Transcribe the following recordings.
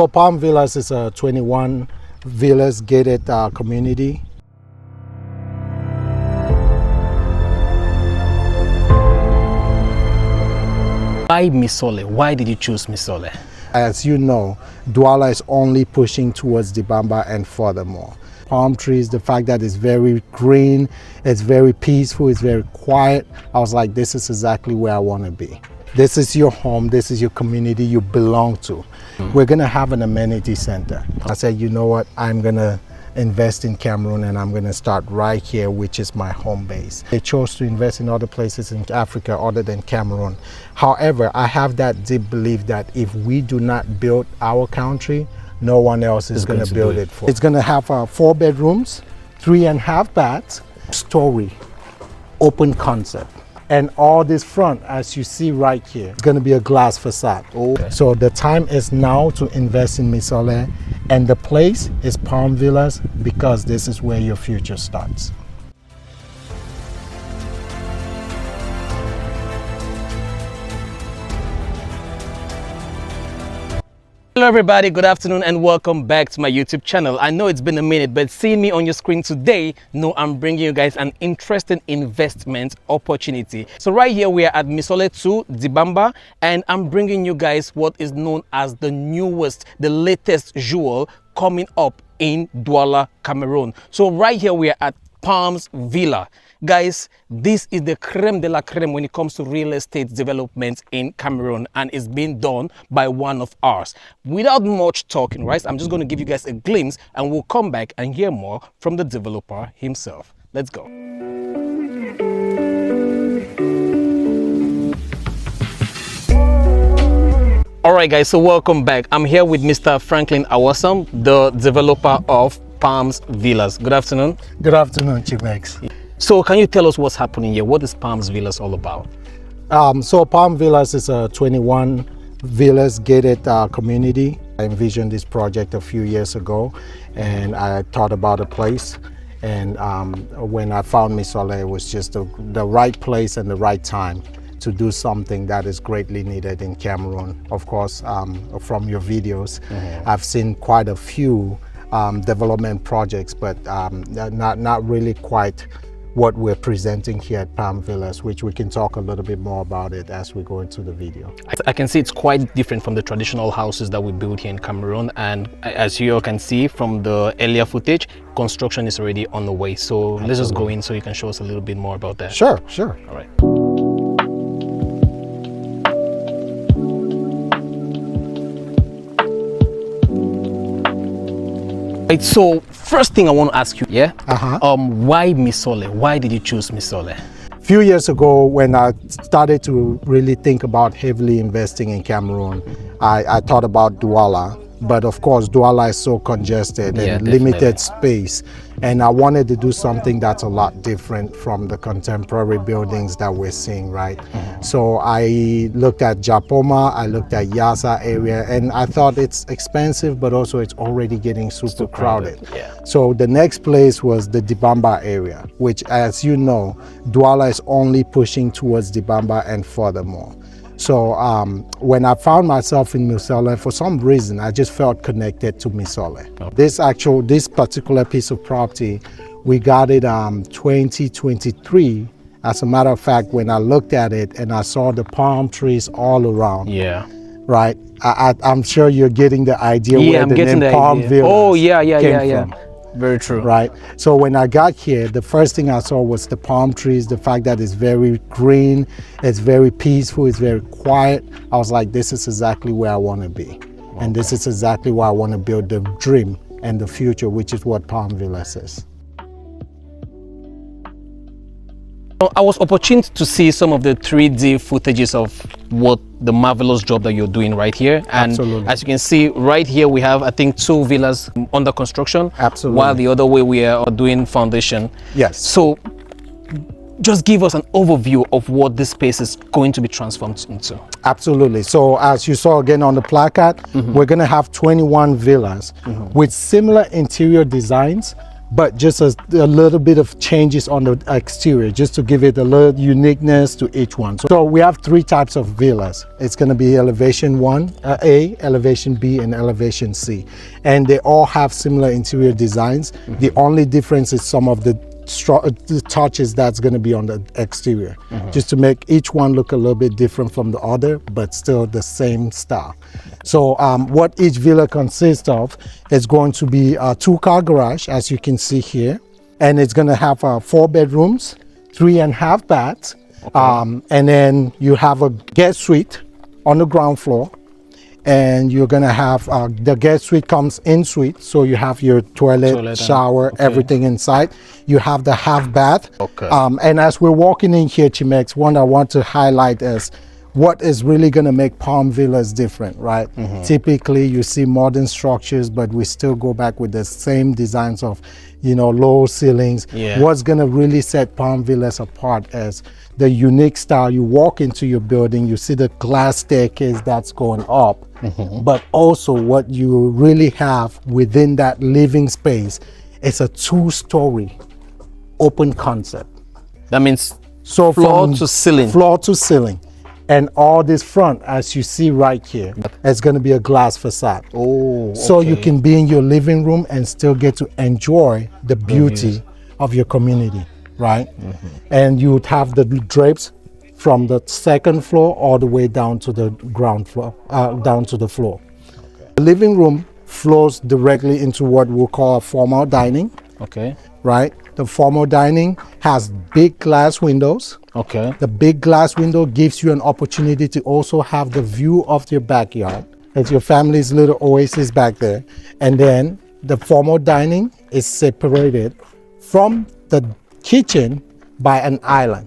So Palm Villas is a 21 villas gated community. Why Misole? Why did you choose Misole? As you know, Douala is only pushing towards Dibamba and furthermore. Palm trees, the fact that it's very green, it's very peaceful, it's very quiet. I was like, this is exactly where I want to be. This is your home, this is your community you belong to. We're gonna have an amenity center. I said, you know what, I'm gonna invest in Cameroon and I'm gonna start right here, which is my home base. They chose to invest in other places in Africa other than Cameroon. However, I have that deep belief that if we do not build our country, no one else is gonna build it for us. It's gonna have 4 bedrooms, 3.5 baths, story, open concept. And all this front, as you see right here, it's gonna be a glass facade. Okay. So the time is now to invest in Misole, and the place is Palm Villas because this is where your future starts. Hello everybody, good afternoon and welcome back to my YouTube channel. I know it's been a minute, but seeing me on your screen today, I'm bringing you guys an interesting investment opportunity. So right here we are at Misole 2, Dibamba, and I'm bringing you guys what is known as the newest, the latest jewel coming up in Douala, Cameroon. So right here we are at Palms Villa. Guys, this is the creme de la creme when it comes to real estate development in Cameroon, and it's being done by one of ours. Without much talking, right, I'm just going to give you guys a glimpse and we'll come back and hear more from the developer himself. Let's go. All right guys, so welcome back. I'm here with Mr. Franklin Awasam, the developer of Palms Villas. Good afternoon. Good afternoon, Chimex. So can you tell us what's happening here? What is Palms Villas all about? So Palm Villas is a 21 villas gated community. I envisioned this project a few years ago and I thought about a place, and when I found Misole, it was just the right place and the right time to do something that is greatly needed in Cameroon. Of course, from your videos, I've seen quite a few development projects, but not really quite what we're presenting here at Palm Villas, which we can talk a little bit more about it as we go into the video. I can see it's quite different from the traditional houses that we build here in Cameroon, and as you all can see from the earlier footage, construction is already on the way. So Let's just go in so you can show us a little bit more about that. Sure. All right. Right, so first thing I want to ask you, why Misole? Why did you choose Misole? A few years ago, when I started to really think about heavily investing in Cameroon, I thought about Douala. But of course, Douala is so congested and limited space. And I wanted to do something that's a lot different from the contemporary buildings that we're seeing, right? So I looked at Japoma, I looked at Yasa area, and I thought it's expensive, but also it's already getting super crowded. So the next place was the Dibamba area, which, as you know, Douala is only pushing towards Dibamba and furthermore. So when I found myself in Misole, for some reason, I just felt connected to Misole. This particular piece of property, we got it 2023. As a matter of fact, when I looked at it and I saw the palm trees all around. Right. I'm sure you're getting the idea where the name Palm Villas came from. Very true. Right. So when I got here, the first thing I saw was the palm trees, the fact that it's very green, it's very peaceful, it's very quiet. I was like, this is exactly where I want to be. And this is exactly why I want to build the dream and the future, which is what Palm Villas is. I was opportune to see some of the 3D footages of what the marvelous job that you're doing right here. And as you can see right here, we have, I think, 2 villas under construction. While the other way we are doing foundation. So just give us an overview of what this space is going to be transformed into. Absolutely. So as you saw again on the placard, we're going to have 21 villas with similar interior designs, but just a little bit of changes on the exterior, just to give it a little uniqueness to each one. So we have 3 types of villas. It's going to be elevation 1, A, elevation B, and elevation C. And they all have similar interior designs. The only difference is some of the touches that's going to be on the exterior, just to make each one look a little bit different from the other, but still the same style. So what each villa consists of is going to be a 2-car garage, as you can see here, and it's going to have 4 bedrooms, 3.5 baths, and then you have a guest suite on the ground floor. And you're gonna have the guest suite comes in suite, so you have your toilet shower, everything inside. You have the half bath. And as we're walking in here, Chimex, one I want to highlight is what is really gonna make Palm Villas different, right? Typically you see modern structures, but we still go back with the same designs of, you know, low ceilings. What's gonna really set Palm Villas apart is the unique style. You walk into your building, you see the glass staircase that's going up, but also what you really have within that living space is a 2-story open concept. That means so floor to ceiling. Floor to ceiling. And all this front, as you see right here, it's going to be a glass facade. So you can be in your living room and still get to enjoy the beauty of your community, right? And you would have the drapes from the 2nd floor all the way down to the ground floor, down to the floor. The living room flows directly into what we'll call a formal dining. Right? The formal dining has big glass windows. The big glass window gives you an opportunity to also have the view of your backyard. It's your family's little oasis back there. And then the formal dining is separated from the kitchen by an island.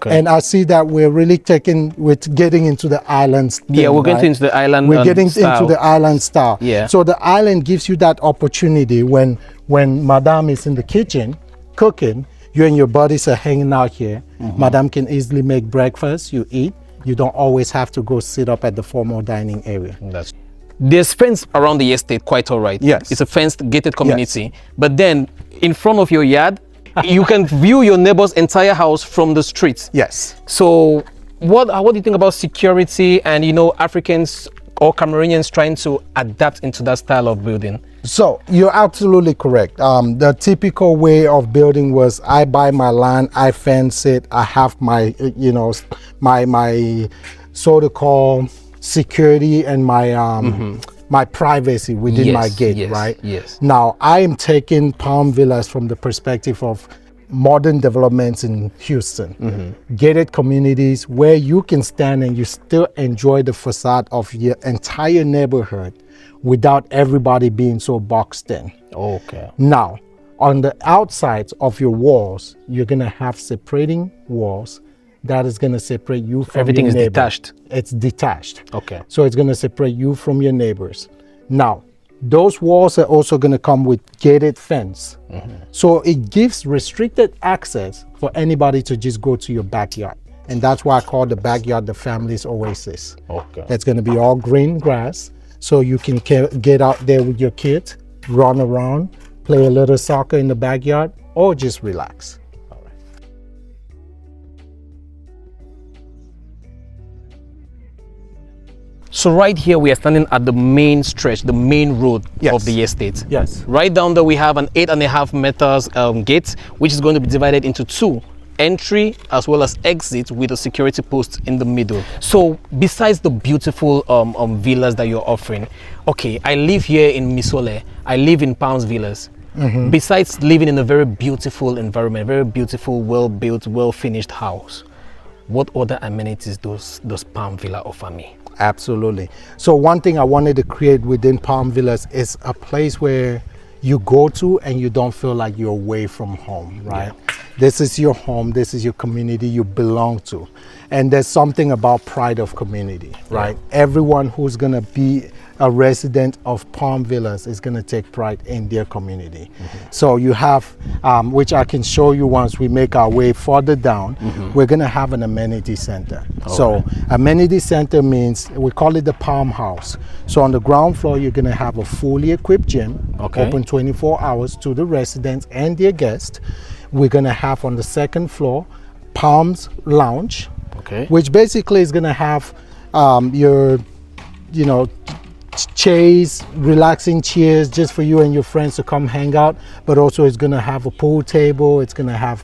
And I see that we're really getting into the island thing, we're getting into the island We're getting style. into the island style. So the island gives you that opportunity when Madame is in the kitchen cooking, you and your buddies are hanging out here. Madame can easily make breakfast, you eat. You don't always have to go sit up at the formal dining area. There's fence around the estate, quite all right. It's a fenced, gated community. But then in front of your yard, you can view your neighbor's entire house from the street. So what do you think about security and, you know, Africans or Cameroonians trying to adapt into that style of building? So you're absolutely correct. The typical way of building was I buy my land, I fence it, I have my, you know, my so-called security and my my privacy within my gate, right? Now I am taking Palm Villas from the perspective of modern developments in Houston, gated communities where you can stand and you still enjoy the facade of your entire neighborhood without everybody being so boxed in. Now, on the outsides of your walls, you're gonna have separating walls that is gonna separate you from everything your is neighbor. detached. It's detached. So it's gonna separate you from your neighbors. Now, those walls are also gonna come with gated fence. So it gives restricted access for anybody to just go to your backyard. And that's why I call the backyard the family's oasis. It's gonna be all green grass. So you can get out there with your kids, run around, play a little soccer in the backyard, or just relax. So right here we are standing at the main stretch, the main road of the estate. Right down there we have an 8.5 meters gate, which is going to be divided into 2. Entry as well as exit with a security post in the middle. So besides the beautiful villas that you're offering, okay, I live here in Misole, I live in Palms Villas. Besides living in a very beautiful environment, very beautiful, well-built, well-finished house, what other amenities does Palm Villa offer me? Absolutely. So one thing I wanted to create within Palm Villas is a place where you go to and you don't feel like you're away from home, right? This is your home, this is your community you belong to. And there's something about pride of community, right? Everyone who's going to be a resident of Palm Villas is going to take pride in their community. So you have, which I can show you once we make our way further down, we're going to have an amenity center. So amenity center means, we call it the Palm House. So on the ground floor, you're going to have a fully equipped gym, open 24 hours to the residents and their guests. We're going to have on the second floor, Palms Lounge, which basically is going to have your, you know, chairs, relaxing chairs just for you and your friends to come hang out, but also it's going to have a pool table, it's going to have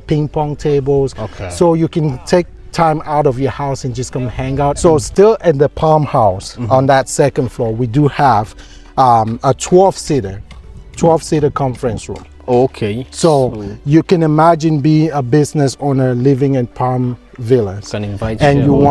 ping pong tables, so you can take time out of your house and just come hang out. So still in the Palm House, on that second floor, we do have a 12-seater conference room. So you can imagine being a business owner living in Palm Villas, can invite and you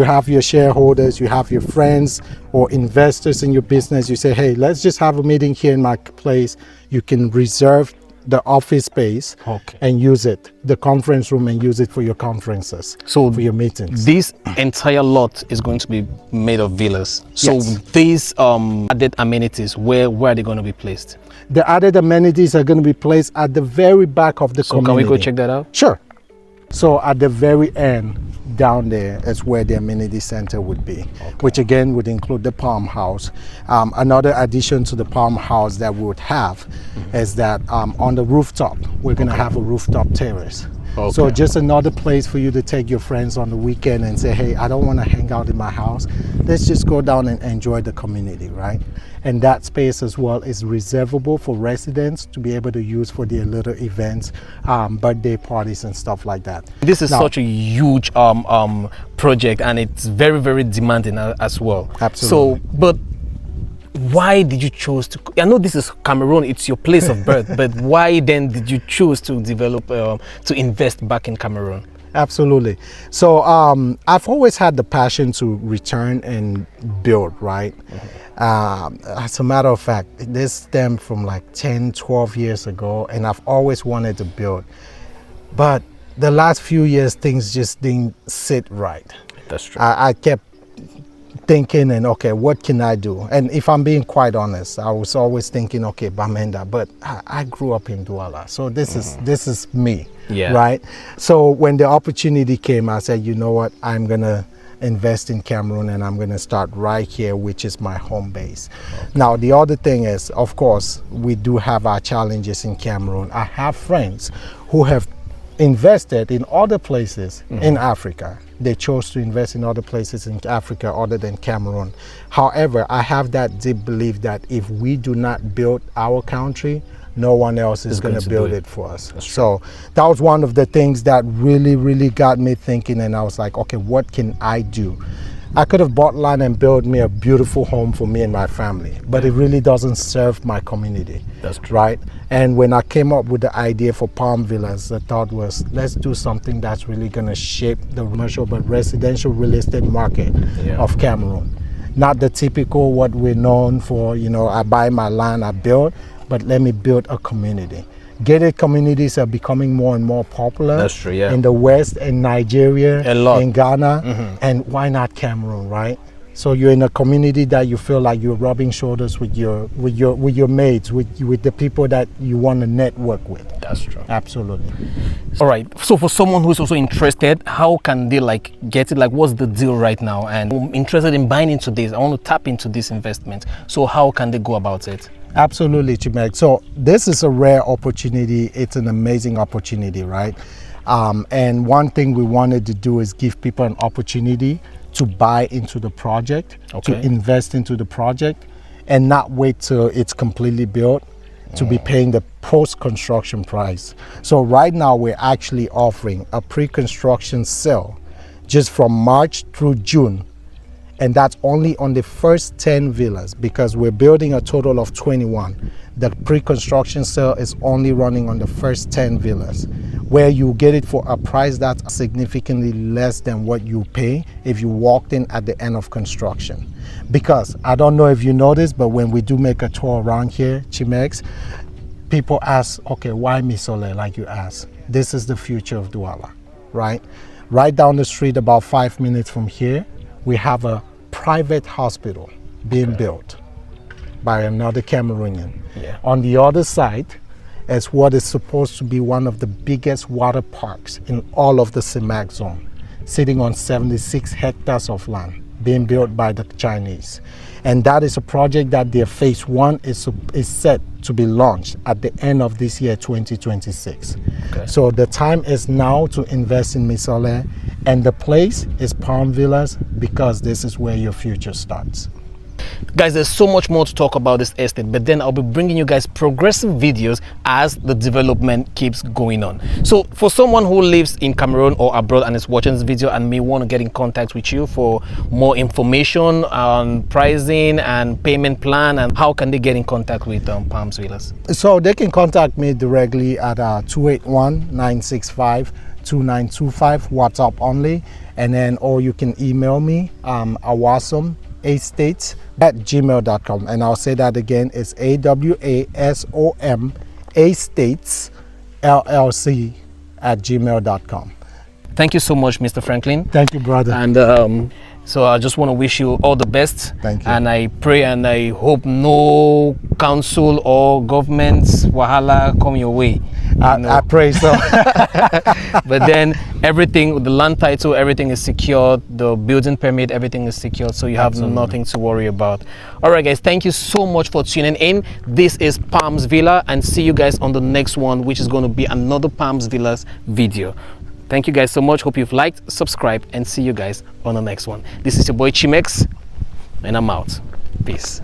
have your shareholders, you have your friends or investors in your business. You say, hey, let's just have a meeting here in my place. You can reserve the office space and use it, the conference room, and use it for your conferences, so for your meetings. This entire lot is going to be made of villas. So these added amenities, where are they going to be placed? The added amenities are going to be placed at the very back of the community. Can we go check that out? Sure. So at the very end down there is where the amenity center would be, which again would include the Palm House. Another addition to the Palm House that we would have is that on the rooftop, we're going to have a rooftop terrace. So just another place for you to take your friends on the weekend and say, hey, I don't want to hang out in my house. Let's just go down and enjoy the community, right? And that space as well is reservable for residents to be able to use for their little events, birthday parties and stuff like that. This is such a huge project, and it's very, very demanding as well. Absolutely. So, but why did you choose to, I know this is Cameroon, it's your place of birth, but why then did you choose to develop, to invest back in Cameroon? Absolutely. So I've always had the passion to return and build, right? As a matter of fact, this stemmed from like 10, 12 years ago, and I've always wanted to build. But the last few years, things just didn't sit right. That's true. I kept thinking, and okay, what can I do? And if I'm being quite honest, I was always thinking, okay, Bamenda, but I grew up in Douala, so this is me, right? So when the opportunity came, I said, you know what, I'm gonna invest in Cameroon, and I'm going to start right here, which is my home base. Now the other thing is, of course, we do have our challenges in Cameroon. I have friends who have invested in other places in Africa. They chose to invest in other places in Africa other than Cameroon. However, I have that deep belief that if we do not build our country, no one else is going to build it for us. So that was one of the things that really got me thinking, and I was like, okay, what can I do? I could have bought land and built me a beautiful home for me and my family, but it really doesn't serve my community. That's true. Right? And when I came up with the idea for Palm Villas, the thought was, let's do something that's really going to shape the commercial but residential real estate market of Cameroon. Not the typical what we're known for, you know, I buy my land, I build, but let me build a community. Gated communities are becoming more and more popular. That's true, yeah. In the West, in Nigeria, a lot. in Ghana, and why not Cameroon, right? So you're in a community that you feel like you're rubbing shoulders with your mates, with the people that you want to network with. That's true. Absolutely. All right. So for someone who's also interested, how can they like get it? Like, what's the deal right now? And I'm interested in buying into this. I want to tap into this investment. So how can they go about it? Absolutely, Chimek. So this is a rare opportunity. It's an amazing opportunity, right? And one thing we wanted to do is give people an opportunity to buy into the project, to invest into the project, and not wait till it's completely built to be paying the post-construction price. So right now we're actually offering a pre-construction sale just from March through June. And that's only on the first 10 villas, because we're building a total of 21. The pre-construction sale is only running on the first 10 villas, where you get it for a price that's significantly less than what you pay if you walked in at the end of construction. Because I don't know if you noticed, but when we do make a tour around here, Chimex, people ask, okay, why Misole, like you asked? This is the future of Douala, right? Right down the street, about 5 minutes from here, we have a private hospital being built by another Cameroonian. Yeah. On the other side is what is supposed to be one of the biggest water parks in all of the CIMAC zone, sitting on 76 hectares of land, being built by the Chinese. And that is a project that their phase 1 is set to be launched at the end of this year, 2026. Okay. So the time is now to invest in Misole, and the place is Palm Villas, because this is where your future starts. Guys, there's so much more to talk about this estate, but then I'll be bringing you guys progressive videos as the development keeps going on. So for someone who lives in Cameroon or abroad and is watching this video and may want to get in contact with you for more information on pricing and payment plan, and how can they get in contact with Palms Villas? So they can contact me directly at 281-965-2925, WhatsApp only, and then, or you can email me, awasom@gmail.com, and I'll say that again, it's AWASOM Estates LLC@gmail.com. Thank you so much, Mr. Franklin. Thank you, brother. And so I just want to wish you all the best. Thank you. And I pray and I hope no council or government wahala come your way. I pray so. But then everything, the land title, everything is secured, the building permit, everything is secured, so you have nothing to worry about. All right, guys, thank you so much for tuning in. This is Palms Villa, and see you guys on the next one, which is going to be another Palms Villas video. Thank you guys so much. Hope you've liked, subscribed, and see you guys on the next one. This is your boy Chimex, and I'm out. Peace.